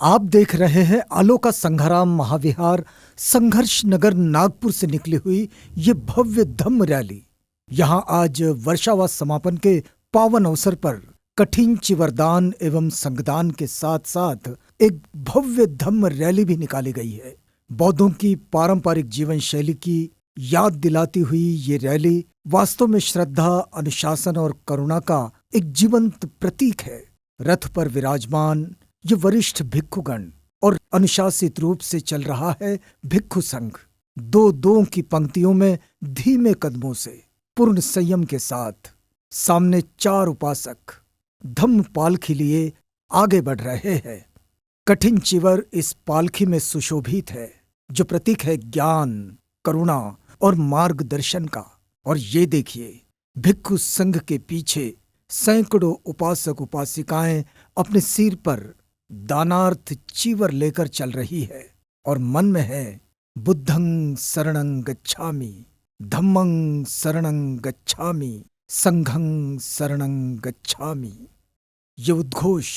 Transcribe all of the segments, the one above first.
आप देख रहे हैं आलोका संघाराम महाविहार संघर्ष नगर नागपुर से निकली हुई ये भव्य धम्म रैली। यहाँ आज वर्षावास समापन के पावन अवसर पर कठिन चिवरदान एवं संगदान के साथ साथ एक भव्य धम्म रैली भी निकाली गई है। बौद्धों की पारंपरिक जीवन शैली की याद दिलाती हुई ये रैली वास्तव में श्रद्धा, अनुशासन और करुणा का एक जीवंत प्रतीक है। रथ पर विराजमान ये वरिष्ठ भिक्षुगण और अनुशासित रूप से चल रहा है भिक्षु संघ। दो की पंक्तियों में धीमे कदमों से पूर्ण संयम के साथ सामने 4 उपासक धम्म पालखी लिए आगे बढ़ रहे हैं। कठिन चिवर इस पालखी में सुशोभित है, जो प्रतीक है ज्ञान, करुणा और मार्गदर्शन का। और ये देखिए, भिक्षु संघ के पीछे सैकड़ों उपासक उपासिकाएं अपने सिर पर दानार्थ चीवर लेकर चल रही है और मन में है बुद्धं शरणं गच्छामि, धम्मं शरणं गच्छामि, संघं शरणं गच्छामि। ये उद्घोष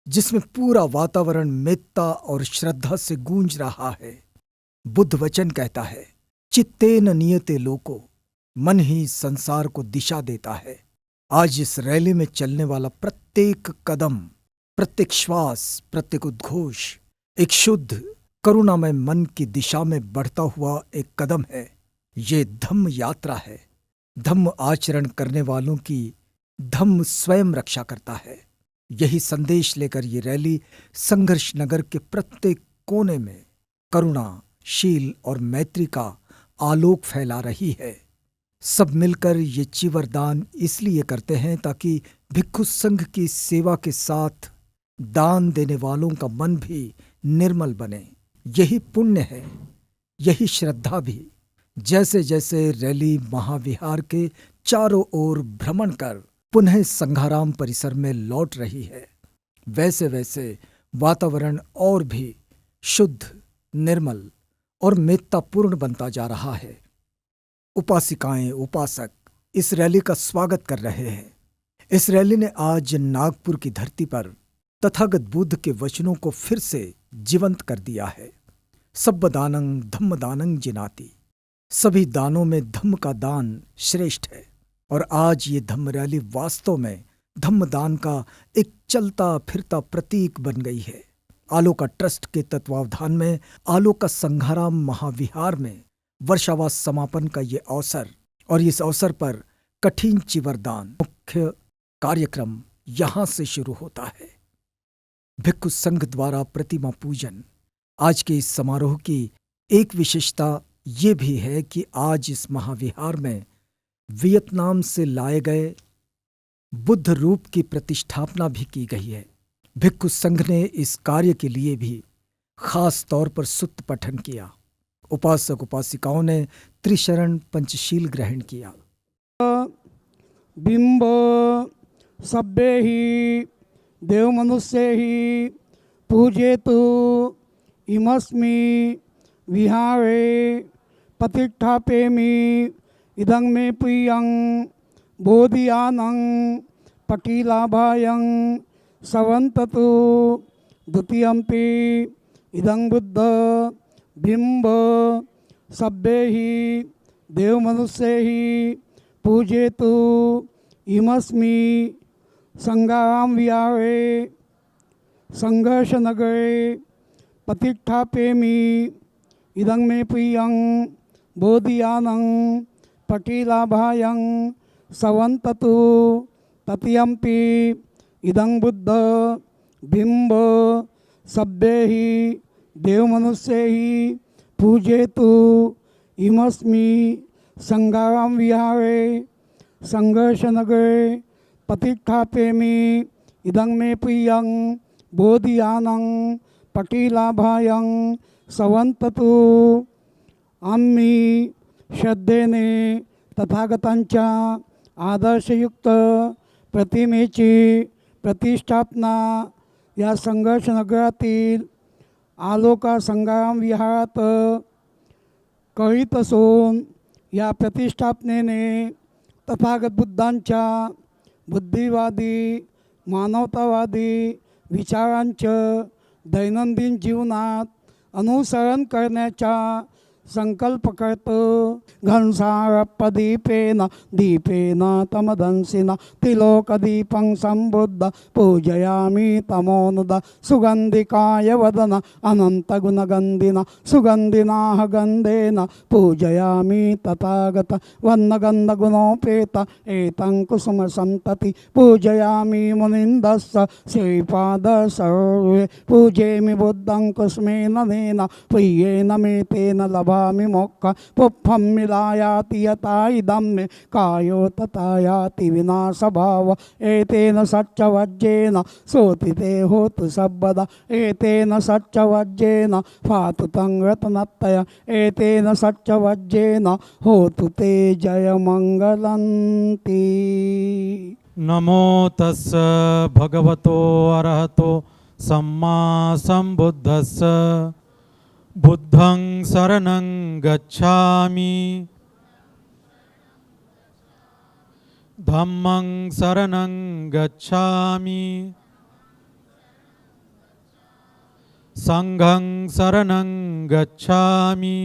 जिसमें पूरा वातावरण मेत्ता और श्रद्धा से गूंज रहा है। बुद्ध वचन कहता है, चित्तेन नियते लोको, मन ही संसार को दिशा देता है। आज इस रैली में चलने वाला प्रत्येक कदम, प्रत्येक श्वास, प्रत्येक उद्घोष एक शुद्ध करुणामय मन की दिशा में बढ़ता हुआ एक कदम है। ये धम्म यात्रा है। धम्म आचरण करने वालों की धम्म स्वयं रक्षा करता है। यही संदेश लेकर ये रैली संघर्ष नगर के प्रत्येक कोने में करुणा, शील और मैत्री का आलोक फैला रही है। सब मिलकर ये चीवरदान इसलिए करते हैं ताकि भिक्षु संघ की सेवा के साथ दान देने वालों का मन भी निर्मल बने। यही पुण्य है, यही श्रद्धा भी। जैसे जैसे रैली महाविहार के चारों ओर भ्रमण कर पुनः संघाराम परिसर में लौट रही है, वैसे वैसे वातावरण और भी शुद्ध, निर्मल और मेत्तापूर्ण बनता जा रहा है। उपासिकाएं, उपासक इस रैली का स्वागत कर रहे हैं। इस रैली ने आज नागपुर की धरती पर तथागत बुद्ध के वचनों को फिर से जीवंत कर दिया है। सब्बदानं धम्मदानं जिनाति, सभी दानों में धम्म का दान श्रेष्ठ है। और आज ये धम्म रैली वास्तव में धम्मदान का एक चलता फिरता प्रतीक बन गई है। आलोका ट्रस्ट के तत्वावधान में आलोका संघाराम महाविहार में वर्षावास समापन का ये अवसर, और इस अवसर पर कठिन चिवरदान मुख्य कार्यक्रम यहां से शुरू होता है। भिक्षु संघ द्वारा प्रतिमा पूजन। आज के इस समारोह की एक विशेषता ये भी है कि आज इस महाविहार में वियतनाम से लाए गए बुद्ध रूप की प्रतिष्ठापना भी की गई है। भिक्षु संघ ने इस कार्य के लिए भी खास तौर पर सुत्त पठन किया। उपासक उपासिकाओं ने त्रिशरण पंचशील ग्रहण किया। बिंब सभ्ये ही देव मनुष्य ही पूजेतु इमस्मि विहारे प्रतिष्ठापेमि इदं मे प्रियं बोधियानं पटिलाभायं सवन्ततु द्वितीयम्पि इदं बुद्ध बिंब सभ्ये ही देव मनुष्य ही पूजेतु इमस्मि संघाराम विहारे संघर्ष नगरे प्रतिष्ठापेमि इदं मे प्रियं बोधियानं पटिलाभायं सवन्ततु तृतीयम्पि इदं बुद्ध बिंब सभ्ये ही देव मनुष्य ही पूजेतु इमस्मि संघाराम विहारे संघर्ष नगरे प्रतिष्ठापेमि इदं मे प्रियं बोधियानं पटिलाभायं सवन्ततु। आम्ही श्रद्धेने तथागतांच्या आदर्शयुक्त प्रतिमेची प्रतिष्ठापना या संघर्ष नगरातील आलोका संघाराम विहारात करीत असून या प्रतिष्ठापनेने तथागत बुद्धांच्या बुद्धिवादी, मानवतावादी विचारांचं दैनंदिन जीवनात अनुसरण करण्याचा संकल्प करतो. घनसारपदीपेन दीपेन तमदंसिना तिलोकदीपं संबुद्ध पूजयामि तमोनुद सुगंधिकाय वदन अनंतगुणगंधिना सुगंधिनाः गंधेन पूजयामि तथागत वन्नगन्धगुणोपेत एतं कुसुमसन्तति पूजयामि मुनिन्दस्य श्रीपाद सर्वे पूजेमि बुद्धं कुसुमेन नेन प्रियेण मे तेन लभामि मोक्ष पुप्पं मिलायाति यथा इदं मे कायो तथा याति विनाशभाव एतेन सच्चवज्जेन सोतिते होतु सर्वदा एतेन सच्चवज्जेन पातु तं रत्नत्रय एतेन सच्चवज्जेन होतु ते जयमङ्गलन्ति. नमो तस्स भगवतो अरहतो सम्मा सम्बुद्धस्स बुद्धं शरणं गच्छामि धम्मं शरणं गच्छामि संघं शरणं गच्छामि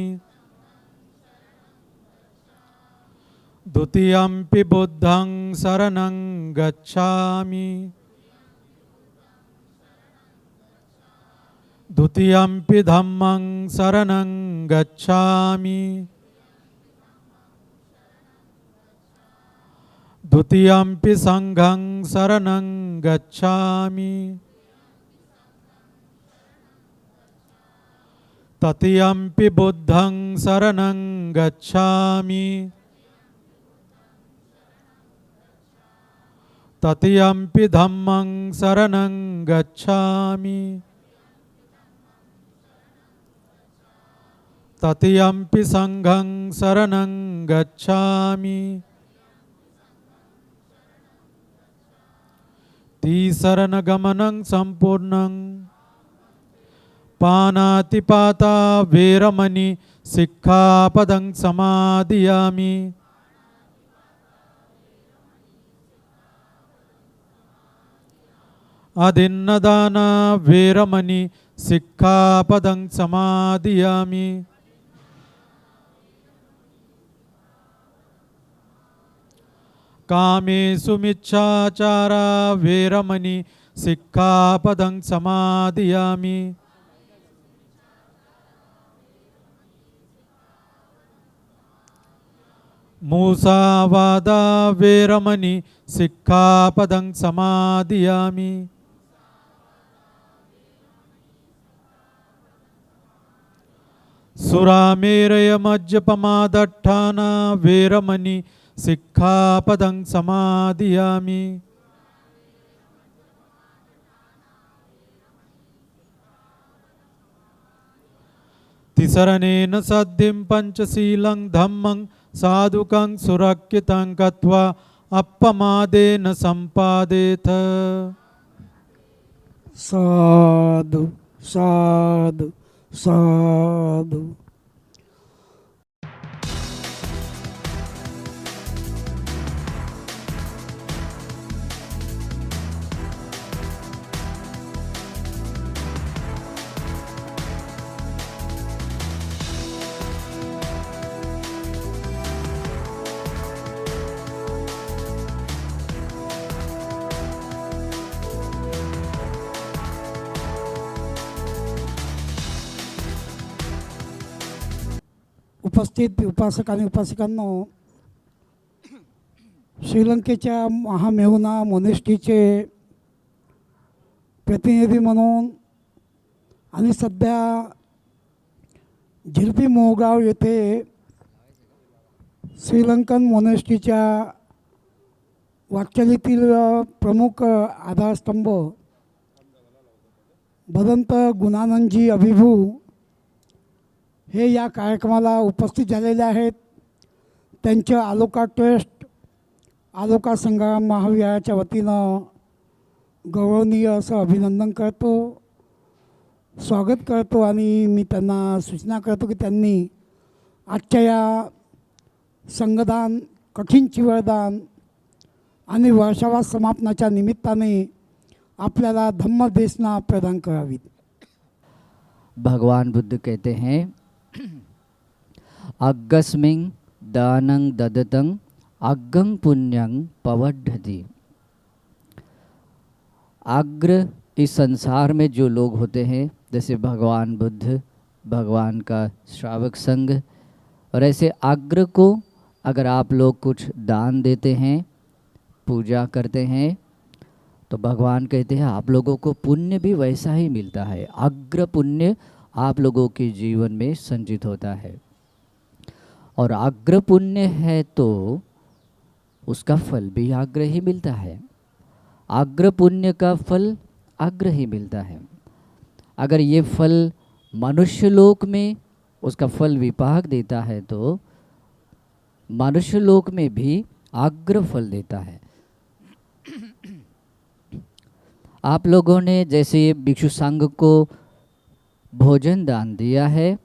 द्वितीयंपि बुद्धं शरणं गच्छामि द्वितीयंपि धम्मं शरणं गच्छामि द्वितीयंपि संघं शरणं गच्छामि तृतीयंपि बुद्धं शरणं गच्छामि तृतीयंपि धम्मं शरणं गच्छामि तृतीयंपि संघं शरणं गच्छामि तीसरणगमनं संपूर्णं पानातिपाता वेरमणि सिक्खापदं समादियामि अदिन्नदान वेरमणि सिक्खापदं समादियामि कामेषु मिच्छाचारा वेरमणि सिक्खापदं समादियामि मूसावादा वेरमणि सिक्खापदं समादियामि सुरामेरय मज्जपमादट्ठाना वेरमणि सिक्खापदं समादियामि तिसरणेन सद्धिं पंचशीलं धम्मं साधुकं सुरक्षितं कृत्वा अप्पमादेन सम्पादेथ. साधु साधु साधु. उपस्थित उपासक आणि उपासिकांनो, श्रीलंकेच्या महामेहुना मोनेस्ट्रीचे प्रतिनिधी म्हणून आणि सध्या झिरपी मोहगाव येथे श्रीलंकन मोनेस्ट्रीच्या वाटचालीतील प्रमुख आधारस्तंभ भदंत गुणानंदजी अभिभू हे या कार्यक्रमाला उपस्थित झालेले आहेत. त्यांच्या आलोका ट्रस्ट आलोका संग्राम महाविहाराच्या वतीनं गौरवनीय असं अभिनंदन करतो, स्वागत करतो आणि मी त्यांना सूचना करतो की त्यांनी आजच्या या संगदान, कठीण चिवरदान आणि वर्षावास समापनाच्या निमित्ताने आपल्याला धम्मदेशना प्रदान करावीत. भगवान बुद्ध कहते हैं अग्गस्मिं दानं ददतं अग्गं पुण्यं पवड्ढति। अग्र इस संसार में जो लोग होते हैं, जैसे भगवान बुद्ध, भगवान का श्रावक संघ, और ऐसे अग्र को अगर आप लोग कुछ दान देते हैं, पूजा करते हैं, तो भगवान कहते हैं आप लोगों को पुण्य भी वैसा ही मिलता है। अग्र पुण्य आप लोगों के जीवन में संचित होता है, और अग्र पुण्य है तो उसका फल भी अग्र ही मिलता है। अग्र पुण्य का फल अग्र ही मिलता है। अगर ये फल मनुष्य लोक में उसका फल विपाक देता है तो मनुष्य लोक में भी अग्र फल देता है। आप लोगों ने जैसे भिक्षु संघ को भोजन दान दिया है,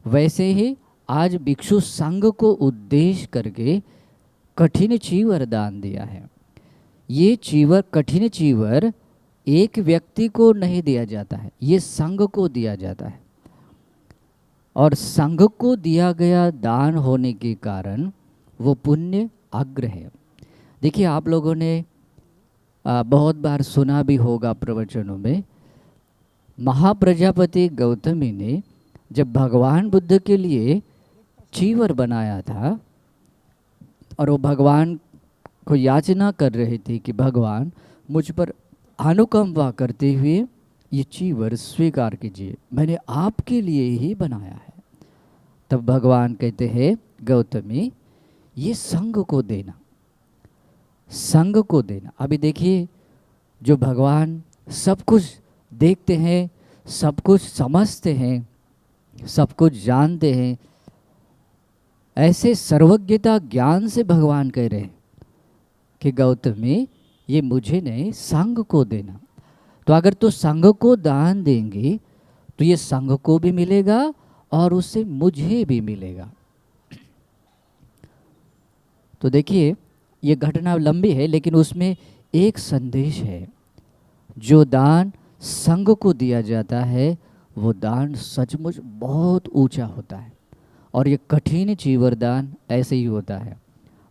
वैसे ही आज भिक्षु संघ को उद्देश्य करके कठिन चीवर दान दिया है। ये चीवर, कठिन चीवर एक व्यक्ति को नहीं दिया जाता है, ये संघ को दिया जाता है, और संघ को दिया गया दान होने के कारण वो पुण्य अग्र है। देखिए, आप लोगों ने बहुत बार सुना भी होगा प्रवचनों में, महाप्रजापति गौतमी ने जब भगवान बुद्ध के लिए चीवर बनाया था और वो भगवान को याचना कर रहे थे कि भगवान मुझ पर अनुकंपा करते हुए ये चीवर स्वीकार कीजिए, मैंने आपके लिए ही बनाया है। तब भगवान कहते हैं गौतमी, ये संघ को देना, संघ को देना। अभी देखिए, जो भगवान सब कुछ देखते हैं, सब कुछ समझते हैं, सब कुछ जानते हैं, ऐसे सर्वज्ञता ज्ञान से भगवान कह रहे हैं कि गौतमी ये मुझे नहीं, संघ को देना। तो अगर तो संघ को दान देंगे तो ये संघ को भी मिलेगा और उससे मुझे भी मिलेगा। तो देखिए, ये घटना लंबी है लेकिन उसमें एक संदेश है। जो दान संघ को दिया जाता है वो दान सचमुच बहुत ऊंचा होता है, और ये कठिन चीवर दान ऐसे ही होता है।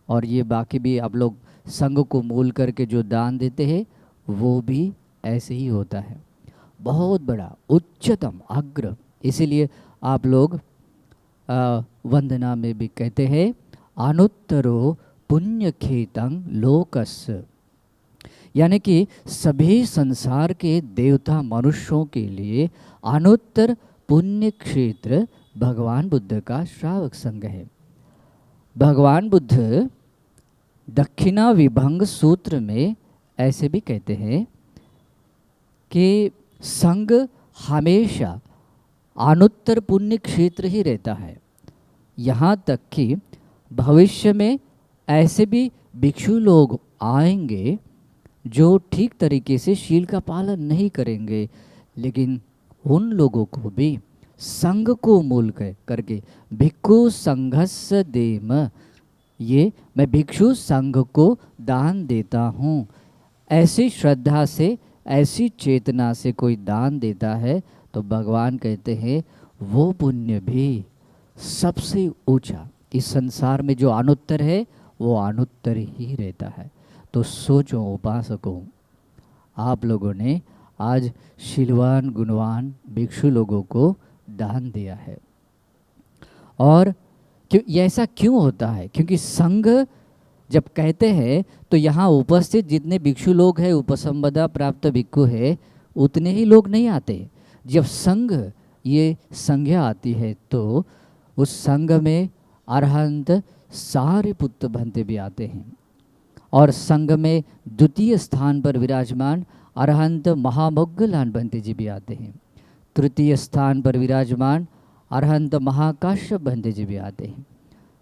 और ये बाकी भी आप लोग संघ को मूल करके जो दान देते हैं वो भी ऐसे ही होता है, बहुत बड़ा उच्चतम अग्र। इसीलिए आप लोग वंदना में भी कहते हैं अनुत्तरो पुण्यखेतं लोकस्य, यानी कि सभी संसार के देवता मनुष्यों के लिए अनुत्तर पुण्य क्षेत्र भगवान बुद्ध का श्रावक संघ है। भगवान बुद्ध दक्षिणा विभंग सूत्र में ऐसे भी कहते हैं कि संघ हमेशा अनुत्तर पुण्य क्षेत्र ही रहता है। यहाँ तक कि भविष्य में ऐसे भी भिक्षु लोग आएंगे जो ठीक तरीके से शील का पालन नहीं करेंगे, लेकिन उन लोगों को भी संघ को मूल करके भिक्षु संघस्य देम, ये मैं भिक्षु संघ को दान देता हूँ, ऐसी श्रद्धा से, ऐसी चेतना से कोई दान देता है तो भगवान कहते हैं वो पुण्य भी सबसे ऊंचा, इस संसार में जो अनुत्तर है वो अनुत्तर ही रहता है। तो सोचो उपासकों, आप लोगों ने आज शीलवान गुणवान भिक्षु लोगों को दान दिया है। और ये ऐसा क्यों होता है? क्योंकि संघ जब कहते हैं तो यहाँ उपस्थित जितने भिक्षु लोग हैं, उपसंपदा प्राप्त भिक्षु है, उतने ही लोग नहीं आते। जब संघ, ये संज्ञा आती है तो उस संघ में अरहंत सारे पुत्र भंते भी आते हैं, और संघ में द्वितीय स्थान पर विराजमान अरहंत महामोग्गलान भंते जी भी आते हैं। तृतीय स्थान पर विराजमान अरहंत महाकाश्यप भंते जी भी आते हैं।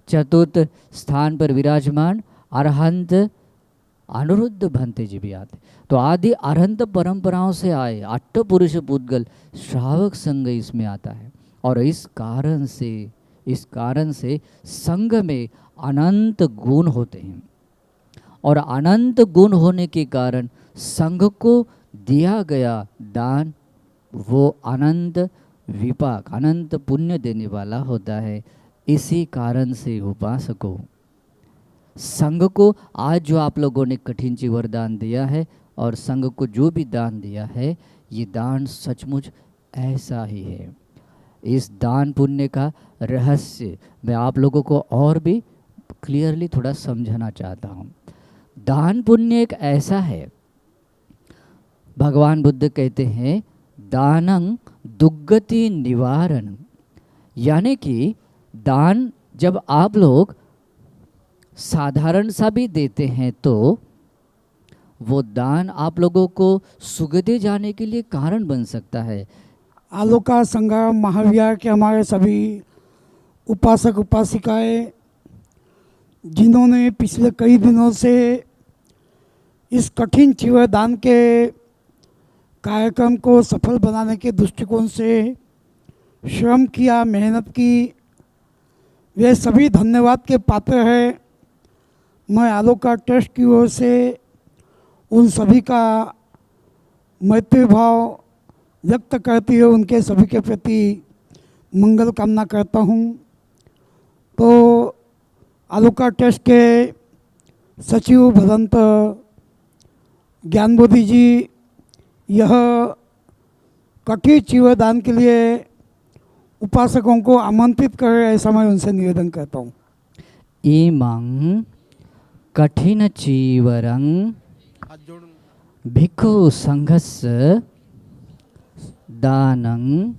चतुर्थ स्थान पर विराजमान अरहंत अनिरुद्ध भंते जी भी आते। तो आदि अरहंत परंपराओं से आए अष्टपुरुष पुद्गल श्रावक संघ इसमें आता है। और इस कारण से संघ में अनंत गुण होते हैं, और अनंत गुण होने के कारण संघ को दिया गया दान वो अनंत, विपाक अनंत पुण्य देने वाला होता है। इसी कारण से उपासकों, संघ को आज जो आप लोगों ने कठिन ची वरदान दिया है और संघ को जो भी दान दिया है, ये दान सचमुच ऐसा ही है। इस दान पुण्य का रहस्य मैं आप लोगों को और भी क्लियरली थोड़ा समझाना चाहता हूँ। दान पुण्य एक ऐसा है, भगवान बुद्ध कहते हैं दानं दुर्गति निवारण, यानी कि दान जब आप लोग साधारण सा भी देते हैं तो वो दान आप लोगों को सुगति जाने के लिए कारण बन सकता है। आलोका संग्राम महाविहार के हमारे सभी उपासक उपासिकाएं जिन्होंने पिछले कई दिनों से इस कठिन जीवदान के कार्यक्रम को सफल बनाने के दृष्टिकोण से श्रम किया, मेहनत की, वे सभी धन्यवाद के पात्र हैं। मैं आलोका ट्रस्ट की ओर से उन सभी का मैत्री भाव व्यक्त करती हुए उनके सभी के प्रति मंगल कामना करता हूँ। तो आलोका ट्रस्ट के सचिव भदंत ज्ञानबोधि जी यह कठिन जीवदान के लिए उपासकों को आमंत्रित करें, ऐसा मैं उनसे निवेदन करता हूँ। इमं कठिन चीवरं भिक्षु संघस्य दानं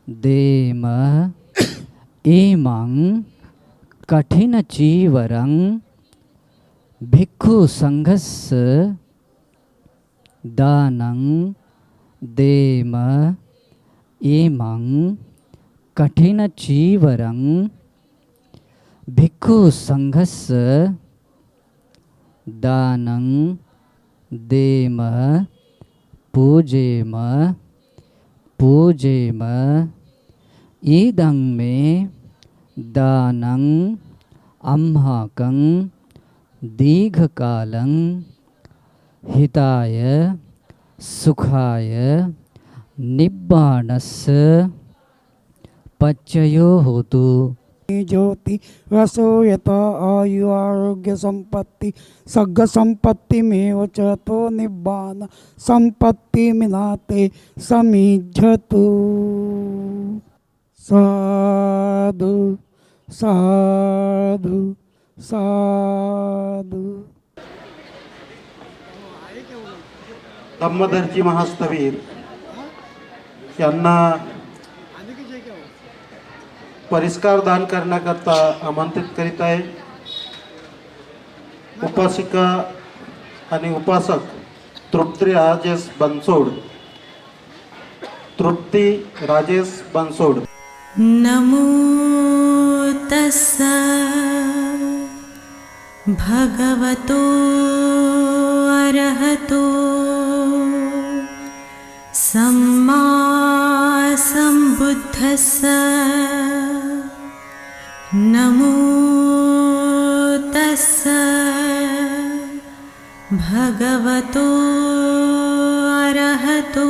देम। इमं कठिन चीवरं भिक्षु संघस्य दानं देम। इमं कठिन चीवरं भिक्षु संघस्य दानं देम। पूजेम पूजेम इदं मे दानं अम्हाकं दीर्घकालं हिताय सुखाय निब्बाणस्य पच्चयो होतु। ज्योति रसो यत आयु आरोग्य संपत्ति सग्ग संपत्ति में च तो निब्बान संपत्ति मिनाते समीझतु। साधु साधु साधु। धम्मदर्जी महास्तवीर यांना परिष्कार दान करण्याकरता आमंत्रित करीत आहे। उपासिका आणि उपासक तृप्ती राजेश बनसोड, तृप्ती राजेश बनसोड। नमो तस्सा भगवतो अरहतो सम्मा सम्बुद्धस्सा। नमो तस्सा भगवतो अरहतो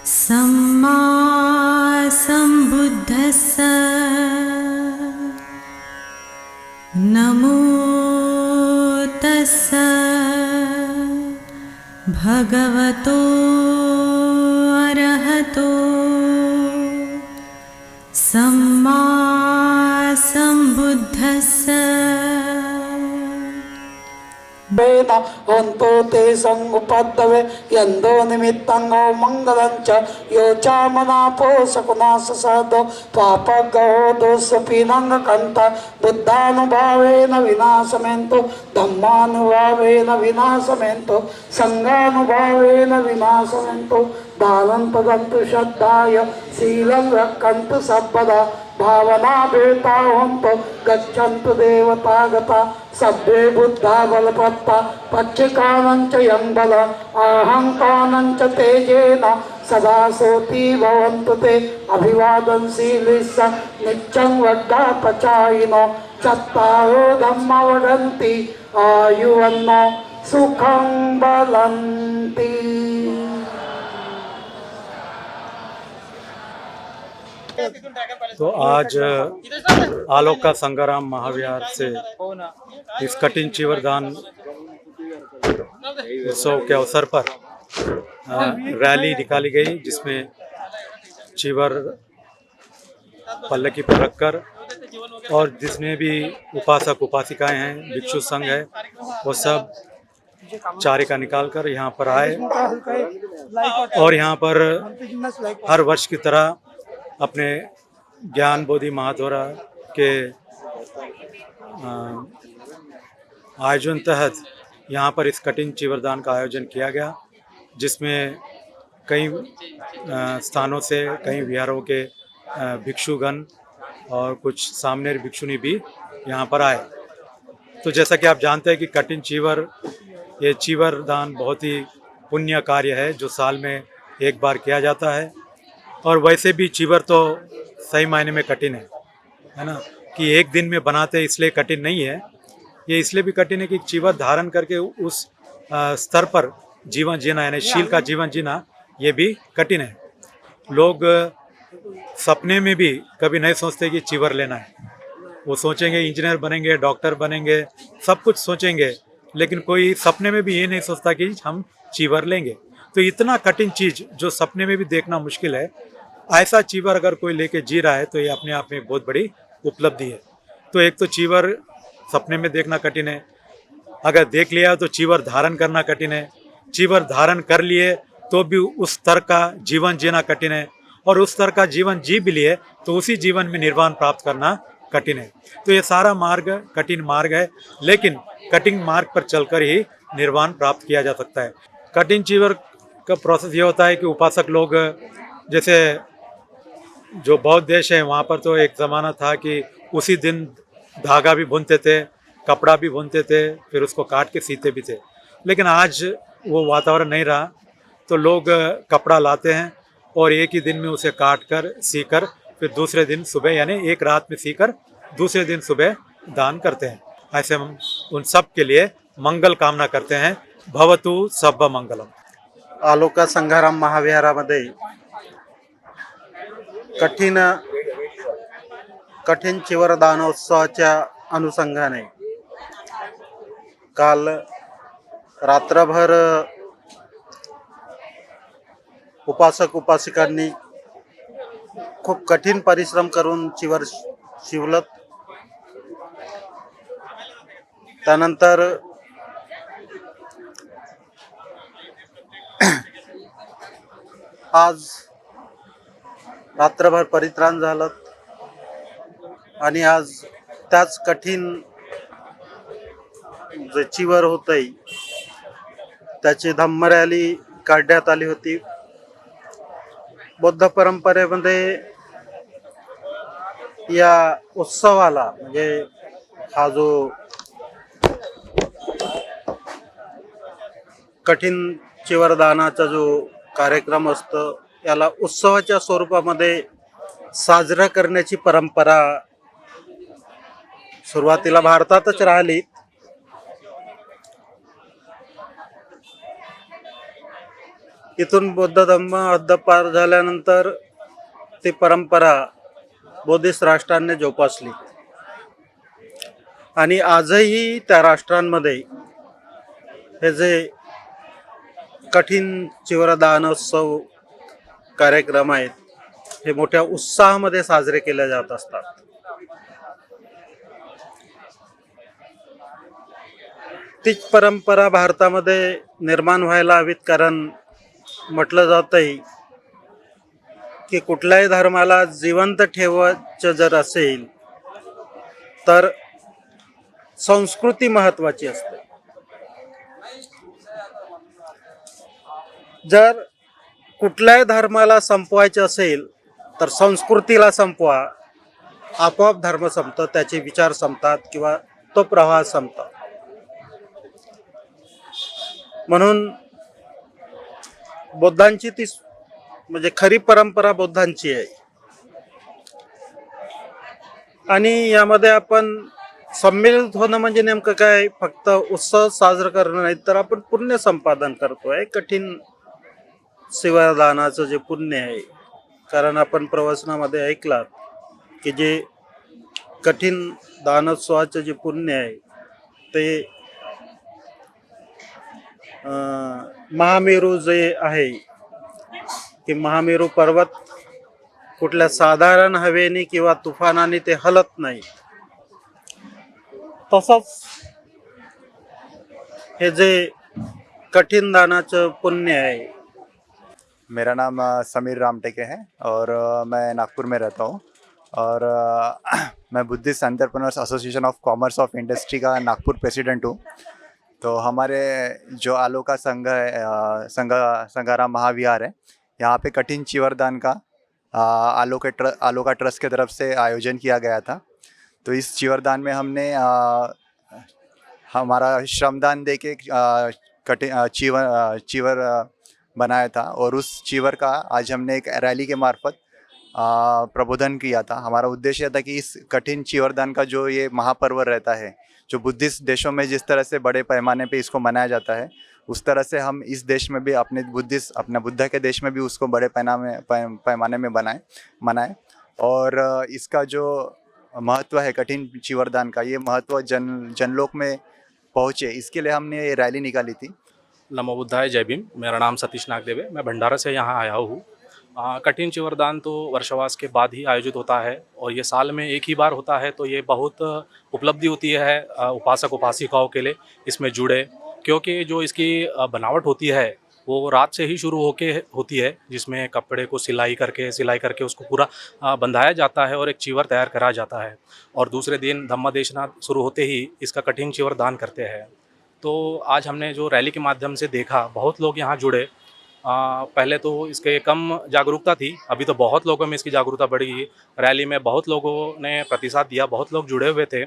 सम्मा सम्बुद्धस्सा। नमो तस्सा भगवतो अरहतो सम्मा सम्बुद्धस्सा। वेदा हन्तो ते संगुपद्दवे यन्दो निमित्तंगो मंगलंच यो चामनापो सकुनास सदो पापगहो दोषपीनंग कंत बुद्धानुभावेन विनाशमेन्तो धम्मानुभावेन विनाशमेन्तो संघानुभावेन विनाशमेन्तो दानंत दन्तु श्रद्धाय शीलं रक्षन्तु सर्वदा भावना भेता हंतो गच्छन्तु देवतागता सभ्ये बुद्धा बलपत्ता पच्चिकानंच यंबल अहंकानंच तेजेन सदा सोती भवन्तु ते अभिवादनशीलिस्स नित्यं वड्डापचायिनो चत्तारो धम्मा वदन्ति आयुवन्नो सुखं बलन्ति। तो आज आलोक का संग्राम महाविहार से इस कठिन चीवरदान उत्सव के अवसर पर रैली निकाली गई, जिसमें चीवर पल्लकी पर रखकर और जिसमें भी उपासक उपासिकाएं हैं, भिक्षु संघ है, वो सब चारिका निकाल कर यहाँ पर आए और यहाँ पर हर वर्ष की तरह अपने ज्ञान बोधि महाद्वारा के आयोजन तहत यहाँ पर इस कठिन चीवरदान का आयोजन किया गया, जिसमें कई स्थानों से कई विहारों के भिक्षुगण और कुछ सामने भिक्षुनी भी यहाँ पर आए। तो जैसा कि आप जानते हैं कि कठिन चीवर, ये चीवर दान बहुत ही पुण्य कार्य है जो साल में एक बार किया जाता है। और वैसे भी चीवर तो सही मायने में कठिन है ना, कि एक दिन में बनाते इसलिए कठिन नहीं है, ये इसलिए भी कठिन है कि चीवर धारण करके उस स्तर पर जीवन जीना, यानी शील का जीवन जीना, ये भी कठिन है। लोग सपने में भी कभी नहीं सोचते कि चीवर लेना है, वो सोचेंगे इंजीनियर बनेंगे, डॉक्टर बनेंगे, सब कुछ सोचेंगे, लेकिन कोई सपने में भी ये नहीं सोचता कि हम चीवर लेंगे। तो इतना कठिन चीज़ जो सपने में भी देखना मुश्किल है, ऐसा चीवर अगर कोई लेके जी रहा है तो ये अपने आप में एक बहुत बड़ी उपलब्धि है। तो एक तो चीवर सपने में देखना कठिन है, अगर देख लिया तो चीवर धारण करना कठिन है, चीवर धारण कर लिए तो भी उस स्तर का जीवन जीना कठिन है, और उस स्तर का जीवन जी भी लिए तो उसी जीवन में निर्वाण प्राप्त करना कठिन है। तो ये सारा मार्ग कठिन मार्ग है, लेकिन कठिन मार्ग पर चलकर ही निर्वाण प्राप्त किया जा सकता है। कठिन चीवर का प्रोसेस ये होता है कि उपासक लोग, जैसे जो बौद्ध देश है वहाँ पर तो एक ज़माना था कि उसी दिन धागा भी बुनते थे, कपड़ा भी बुनते थे, फिर उसको काट के सीते भी थे। लेकिन आज वो वातावरण नहीं रहा, तो लोग कपड़ा लाते हैं और एक ही दिन में उसे काट कर सी कर फिर दूसरे दिन सुबह, यानी एक रात में सी कर दूसरे दिन सुबह दान करते हैं। ऐसे हम उन सब के लिए मंगल कामना करते हैं। भवतु सब्ब मंगलम। आलोक संघाराम महाविहारामध्ये कठीण चीवरदानोत्सवाच्या अनुषंगाने काल रात्रभर उपासक उपासिकांनी खूप कठीण परिश्रम करून चीवर शिवलं। त्यानंतर आज रात्रभर परित्राण झालं आणि आज त्याच कठीण जे चीवर होतंय त्याची धम्म रॅली काढण्यात आली होती। बौद्ध परंपरेमध्ये या उत्सवाला, म्हणजे हा जो कठीण चीवरदानाचा जो कार्यक्रम असतो, याला उत्सवाच्या स्वरूपामध्ये साजरा करण्याची परंपरा सुरुवातीला भारतातच राहिली। इथून बौद्ध धर्म हद्दपार झाल्यानंतर ती परंपरा बौद्धिस्ट राष्ट्रांनी जोपासली आणि आजही त्या राष्ट्रांमध्ये हे जे कठीण चीवरदानोत्सव कार्यक्रम आहेत, हे मोठ्या उत्साहामध्ये साजरे केले जात असतात। तीच परंपरा भारतामध्ये निर्माण व्हायला हवीत, कारण म्हटलं जातंय की कुठल्याही धर्माला जिवंत ठेवायचं जर असेल तर संस्कृती महत्त्वाची असते। जर कुठल्याही धर्माला संपवायचं असेल तर संस्कृतीला संपवा, आपोआप धर्म संपतो, त्याचे विचार संपतात किंवा तो प्रवाह संपतो। म्हणून बौद्धांची ती म्हणजे खरी परंपरा बौद्धांची आहे आणि यामध्ये आपण सम्मिलित होणं म्हणजे नेमकं काय, फक्त उत्सव साजरा करणं नाही, तर आपण पुण्य संपादन करतोय। कठीण चीवरदानाचं जे पुण्य आहे कारण आपण प्रवचनामध्ये ऐकलात की जे कठीण दानोत्सवाचं जे पुण्य आहे ते महामेरू जे आहे की महामेरू पर्वत कुठल्या साधारण हवेने किंवा तुफानाने ते हलत नाही, तसंच हे जे कठीण दानाचं पुण्य आहे. मेरा नाम समीर रामटेके है और मैं नागपुर में रहता हूँ और मैं Buddhist entrepreneurs association of commerce of industry का नागपुर प्रेसिडेंट हूँ। तो हमारे जो आलोका संघ है संघाराम महाविहार है, यहाँ पे कठिन चीवरदान का आलोका ट्रस्ट के तरफ से आयोजन किया गया था। तो इस चीवरदान में हमने हमारा श्रमदान दे के चीवर बनाया था और उस चीवर का आज हमने एक रैली के मार्फत प्रबोधन किया था। हमारा उद्देश्य था कि इस कठिन चीवरदान का जो ये महापर्व रहता है, जो बुद्धिस्ट देशों में जिस तरह से बड़े पैमाने पे इसको मनाया जाता है, उस तरह से हम इस देश में भी अपने बुद्ध के देश में भी उसको बड़े पैमाने में मनाएं और इसका जो महत्व है कठिन चीवरदान का, ये महत्व जनलोक में पहुँचे, इसके लिए हमने ये रैली निकाली थी। नमो बुद्धाय, जय भीम। मेरा नाम सतीश नागदेव है, मैं भंडारा से यहाँ आया हूँ। कठिन चीवरदान तो वर्षवास के बाद ही आयोजित होता है और ये साल में एक ही बार होता है, तो ये बहुत उपलब्धि होती है उपासक उपासिकाओं के लिए इसमें जुड़े, क्योंकि जो इसकी बनावट होती है वो रात से ही शुरू होती है, जिसमें कपड़े को सिलाई करके उसको पूरा बंधाया जाता है और एक चीवर तैयार करा जाता है और दूसरे दिन धम्मदेशना शुरू होते ही इसका कठिन चीवर दान करते हैं। तो आज हमने जो रैली के माध्यम से देखा, बहुत लोग यहाँ जुड़े। पहले तो इसके कम जागरूकता थी, अभी तो बहुत लोगों में इसकी जागरूकता बढ़ गई। रैली में बहुत लोगों ने प्रतिसाद दिया, बहुत लोग जुड़े हुए थे।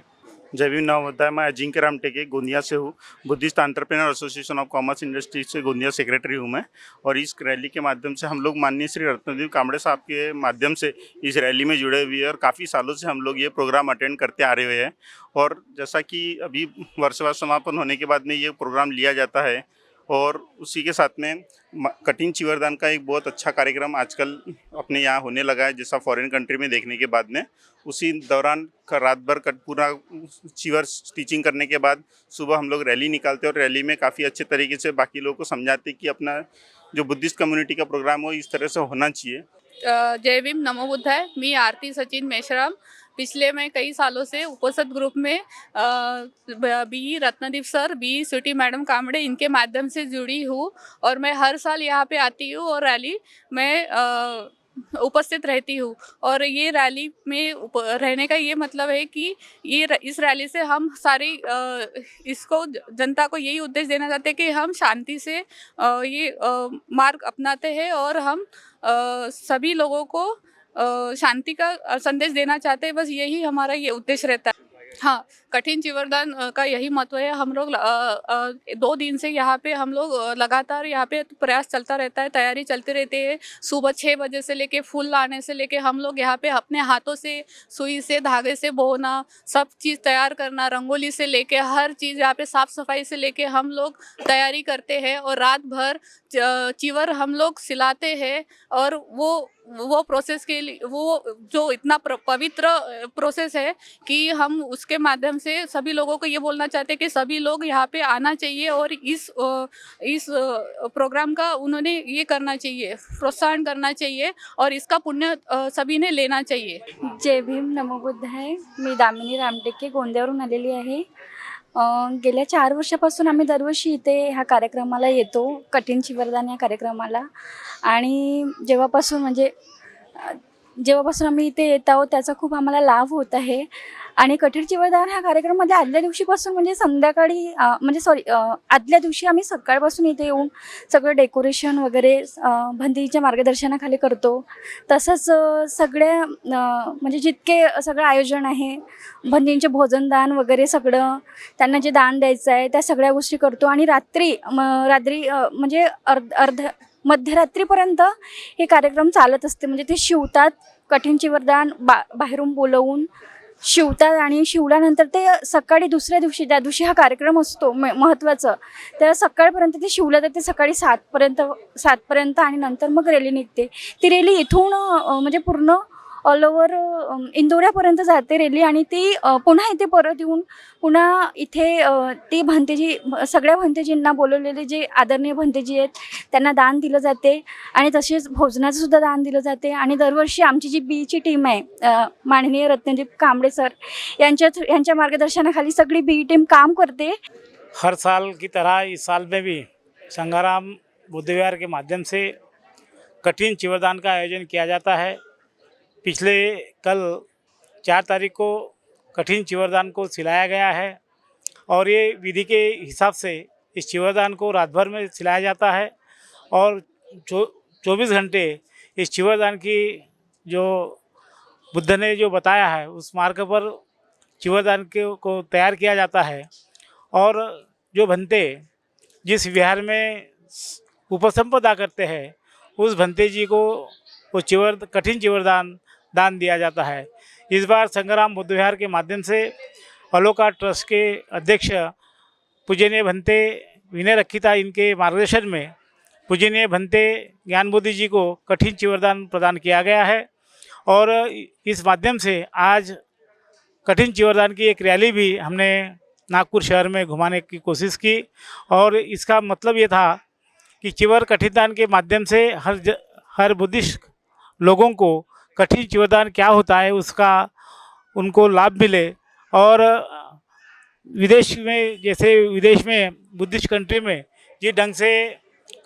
जय भीम। नाम होता है, मैं अजिंक्य रामटेके गोंदिया से हूँ। Buddhist entrepreneur association of commerce industry से गोंदिया सेक्रेटरी हूँ मैं। और इस रैली के माध्यम से हम लोग माननीय श्री रत्नदेव कामड़े साहब के माध्यम से इस रैली में जुड़े हुए हैं और काफ़ी सालों से हम लोग ये प्रोग्राम अटेंड करते आ रहे हुए हैं। और जैसा कि अभी वर्षवास समापन होने के बाद में ये प्रोग्राम लिया जाता है और उसी के साथ में कठिन चीवरदान का एक बहुत अच्छा कार्यक्रम आजकल अपने यहाँ होने लगा है, जैसा फॉरेन कंट्री में देखने के बाद में। उसी दौरान रात भर पूरा चीवर स्टिचिंग करने के बाद सुबह हम लोग रैली निकालते हैं और रैली में काफ़ी अच्छे तरीके से बाकी लोगों को समझाते कि अपना जो बुद्धिस्ट कम्युनिटी का प्रोग्राम हो इस तरह से होना चाहिए। जय भीम, नमो बुद्धाय। मी आरती सचिन मेश्राम। पिछले मैं कई सालों से उपसद ग्रुप में B Ratnadeep sir, B Sweety madam Kamde, इनके माध्यम से जुड़ी हूँ और मैं हर साल यहाँ पे आती हूँ और रैली में उपस्थित रहती हूँ। और ये रैली में रहने का ये मतलब है कि इस रैली से हम सारी इसको जनता को यही उद्देश्य देना चाहते हैं कि हम शांति से ये मार्ग अपनाते हैं और हम सभी लोगों को शांति का संदेश देना चाहते हैं। बस यही हमारा ये उद्देश्य रहता है। हाँ, कठिन चीवरदान का यही महत्व है। हम लोग 2 दिन से यहाँ पे हम लोग लगातार यहाँ पे प्रयास चलता रहता है, तैयारी चलती रहती है। सुबह 6 बजे से लेके फूल लाने से लेके हम लोग यहाँ पे अपने हाथों से सुई से धागे से बोना, सब चीज़ तैयार करना, रंगोली से लेके हर चीज़ यहाँ पे साफ़ सफाई से लेके हम लोग तैयारी करते हैं और रात भर चीवर हम लोग सिलाते हैं। और वो प्रोसेस के लिए वो जो इतना पवित्र प्रोसेस है कि हम उसके माध्यम से सभी लोगों को ये बोलना चाहते हैं कि सभी लोग यहाँ पे आना चाहिए और इस प्रोग्राम का उन्होंने ये करना चाहिए, प्रोत्साहन करना चाहिए और इसका पुण्य सभी ने लेना चाहिए। जय भीम, नमो बुद्धाय। मी दामिनी रामटेके गोंदियावरून आलेली आहे। गेल्या 4 वर्षापासून आम्ही दरवर्षी इथे ह्या कार्यक्रमाला येतो, कठीण चीवरदान या कार्यक्रमाला। आणि जेव्हापासून आम्ही इथे येत आहोत त्याचा खूप आम्हाला लाभ होत आहे। आणि कठीण चीवरदान ह्या कार्यक्रमामध्ये आदल्या दिवशीपासून म्हणजे संध्याकाळी आदल्या दिवशी आम्ही सकाळपासून इथे येऊन सगळं डेकोरेशन वगैरे भंतीच्या मार्गदर्शनाखाली करतो। तसंच सगळ्या म्हणजे जितके सगळं आयोजन आहे, भंतींचे भोजनदान वगैरे सगळं, त्यांना जे दान द्यायचं आहे त्या सगळ्या गोष्टी करतो। आणि रात्री म्हणजे मध्यरात्रीपर्यंत हे कार्यक्रम चालत असते। म्हणजे ते शिवतात कठीण चीवरदान बाहेरून बोलवून शिवतात आणि शिवल्यानंतर ते सकाळी दुसऱ्या दिवशी, त्या दिवशी हा कार्यक्रम असतो महत्त्वाचं, त्या सकाळपर्यंत ते शिवलं तर ते सकाळी 7पर्यंत आणि नंतर मग रॅली निघते. ती रॅली इथून म्हणजे पूर्ण ऑल ओव्हर इंदोऱ्यापर्यंत जाते रॅली आणि ती पुन्हा इथे परत येऊन पुन्हा इथे ती भंतेजी, सगळ्या भंतेजींना बोलवलेले जे आदरणीय भंतेजी आहेत त्यांना दान दिलं जाते आणि तसेच भोजनाचं सुद्धा दान दिलं जाते. आणि दरवर्षी आमची जी बीची टीम आहे, माननीय रत्नदीप कांबळे सर यांच्या मार्गदर्शनाखाली सगळी बी टीम काम करते. हर साल की तरह इस साल में भी संगाराम बुद्ध विहार के माध्यम से कठिन चिवरदान का आयोजन किया जाता है। पिछले कल 4 तारीख को कठिन चिवरदान को सिलाया गया है और ये विधि के हिसाब से इस चिवरदान को रात भर में सिलाया जाता है और 24 घंटे इस चिवरदान की जो बुद्ध ने जो बताया है उस मार्ग पर चिवरदान को तैयार किया जाता है। और जो भंते जिस विहार में उपसंपदा करते हैं उस भंते जी को वो कठिन चिवरदान दान दिया जाता है। इस बार संग्राम बुद्ध विहार के माध्यम से अलोका ट्रस्ट के अध्यक्ष पूजनीय भंते विनय रखिता इनके मार्गदर्शन में पूजनीय भंते ज्ञानबोधि जी को कठिन चिवरदान प्रदान किया गया है और इस माध्यम से आज कठिन चिवरदान की एक रैली भी हमने नागपुर शहर में घुमाने की कोशिश की और इसका मतलब ये था कि चिवर कठिन दान के माध्यम से हर बुद्धिस्ट लोगों को कठिन चिवरदान क्या होता है उसका उनको लाभ मिले। और विदेश में बुद्धिस्ट कंट्री में जिस ढंग से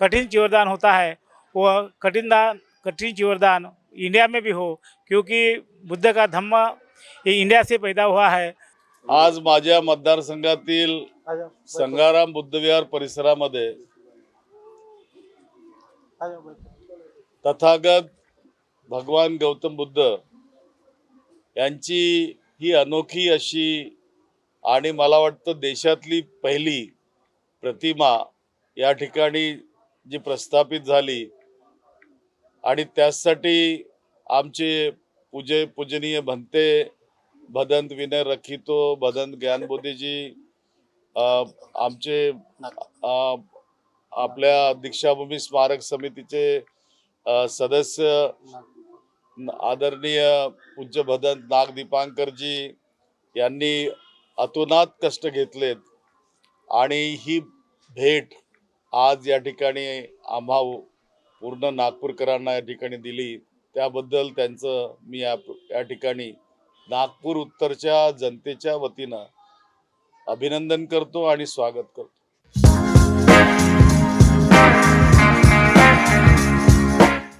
कठिन चिवरदान होता है वो कठिन चिवरदान इंडिया में भी हो, क्योंकि बुद्ध का धम्म ये इंडिया से पैदा हुआ है। आज माझ्या मतदारसंघातील संगाराम बुद्ध विहार परिसरामध्ये तथागत भगवान गौतम बुद्ध यांची ही अनोखी अशी आणि मला वाटतं देशातली पहिली प्रतिमा या ठिकाणी जी प्रस्थापित झाली आणि त्यासाठी आमचे पूजनीय भंते भदंत विनय रखितो, भदंत ज्ञानबोधीजी, आमचे आपल्या दीक्षाभूमी स्मारक समितीचे सदस्य आदरणीय पूज्य भदंत नाग दीपांकरजी यांनी अतोनात कष्ट घेतलेत आणि ही भेट आज या ठिकाणी आम्हा पूर्ण नागपूरकरांना या ठिकाणी दिली, त्याबद्दल त्यांचं मी या ठिकाणी नागपूर उत्तरच्या जनतेच्या वतीनं अभिनंदन करतो आणि स्वागत करतो।